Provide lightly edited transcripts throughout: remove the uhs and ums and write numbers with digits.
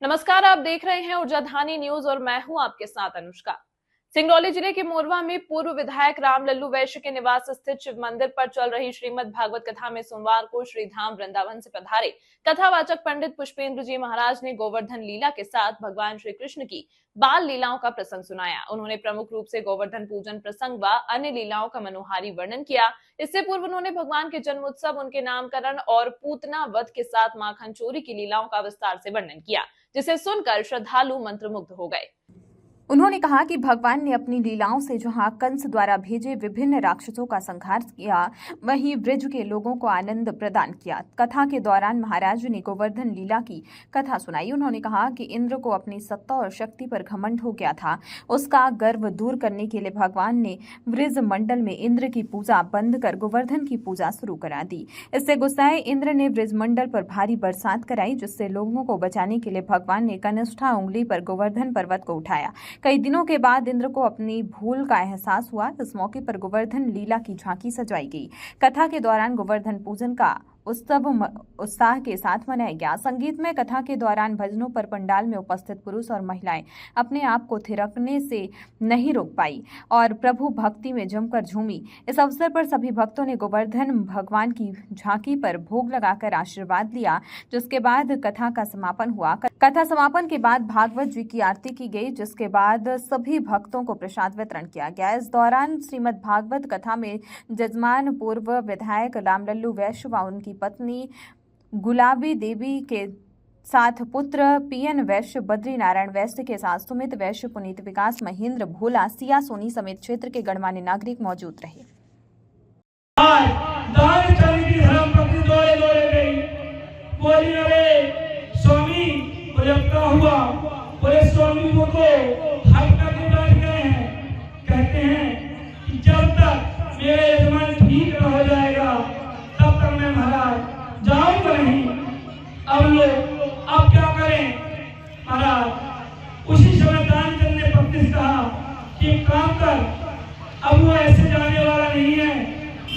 नमस्कार, आप देख रहे हैं ऊर्जाधानी न्यूज और मैं हूं आपके साथ अनुष्का। सिंगरौली जिले के मोरवा में पूर्व विधायक राम लल्लू वैश्य के निवास स्थित शिव मंदिर पर चल रही श्रीमद् भागवत कथा में सोमवार को श्री धाम वृंदावन से पधारे कथावाचक पंडित पुष्पेंद्र जी महाराज ने गोवर्धन लीला के साथ भगवान श्री कृष्ण की बाल लीलाओं का प्रसंग सुनाया। उन्होंने प्रमुख रूप से गोवर्धन पूजन प्रसंग व अन्य लीलाओं का मनोहारी वर्णन किया। इससे पूर्व उन्होंने भगवान के जन्मोत्सव, उनके नामकरण और पूतना वध के साथ माखन चोरी की लीलाओं का विस्तार से वर्णन किया, जिसे सुनकर श्रद्धालु मंत्रमुग्ध हो गए। उन्होंने कहा कि भगवान ने अपनी लीलाओं से जहां कंस द्वारा भेजे विभिन्न राक्षसों का संहार किया, वहीं ब्रज के लोगों को आनंद प्रदान किया। कथा के दौरान महाराज ने गोवर्धन लीला की कथा सुनाई। उन्होंने कहा कि इंद्र को अपनी सत्ता और शक्ति पर घमंड हो गया था। उसका गर्व दूर करने के लिए भगवान ने ब्रज मंडल में इंद्र की पूजा बंद कर गोवर्धन की पूजा शुरू करा दी। इससे गुस्साए इंद्र ने ब्रज मंडल पर भारी बरसात कराई, जिससे लोगों को बचाने के लिए भगवान ने कनिष्ठा उंगली पर गोवर्धन पर्वत को उठाया। कई दिनों के बाद इंद्र को अपनी भूल का एहसास हुआ। इस मौके पर गोवर्धन लीला की झांकी सजाई गई। कथा के दौरान गोवर्धन पूजन का उत्सव उत्साह के साथ मनाया गया। संगीतमय कथा के दौरान भजनों पर पंडाल में उपस्थित पुरुष और महिलाएं अपने आप को थिरकने से नहीं रोक पाई और प्रभु भक्ति में जमकर झूमी। इस अवसर पर सभी भक्तों ने गोवर्धन भगवान की झांकी पर भोग लगाकर आशीर्वाद लिया, जिसके बाद कथा का समापन हुआ। कथा समापन के बाद भागवत जी की आरती की गई, जिसके बाद सभी भक्तों को प्रसाद वितरण किया गया। इस दौरान श्रीमद् भागवत कथा में जजमान पूर्व विधायक राम लल्लू वैश्य व उनकी पत्नी गुलाबी देवी के साथ पुत्र पीएन वैश्य, बद्री नारायण वैश्य के साथ सुमित वैश्य, पुनीत विकास, महेंद्र भोला, सिया सोनी समेत क्षेत्र के गणमान्य नागरिक मौजूद रहे। स्वामी को कहते हैं कि जब तक मेरा यजमान ठीक न हो जाएगा तब तक मैं महाराज जाऊंगा नहीं। अब लोग अब क्या करें महाराज? उसी समय दान करने पत्नी से कहा कि काम कर, अब वो ऐसे जाने वाला नहीं है।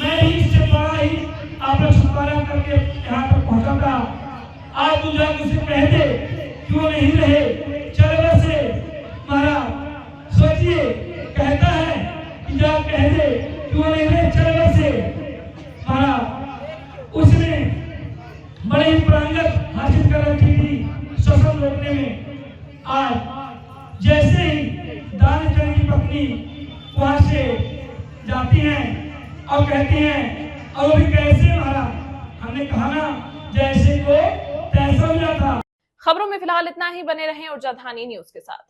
मैं भी इससे बड़ा ही आपका छुटकारा करके यहाँ तक पहुँचा था। आज तू जाकर उसे कह दे क्यों नहीं रहे चल बसे। महाराज सोचिए, कहता है कि जा कह दे क्यों नहीं रहे चल बसे। महाराज उसने बड़े ही प्रांगत हासिल कर रखी थी शोषण रोकने में। आज जैसे ही दानचंद की पत्नी वहां से जाती हैं और कहती हैं, और भी कैसे महाराज? हमने कहा ना जैसे को तैसा हो जाता। खबरों में फिलहाल इतना ही। बने रहें ऊर्जाधानी न्यूज के साथ।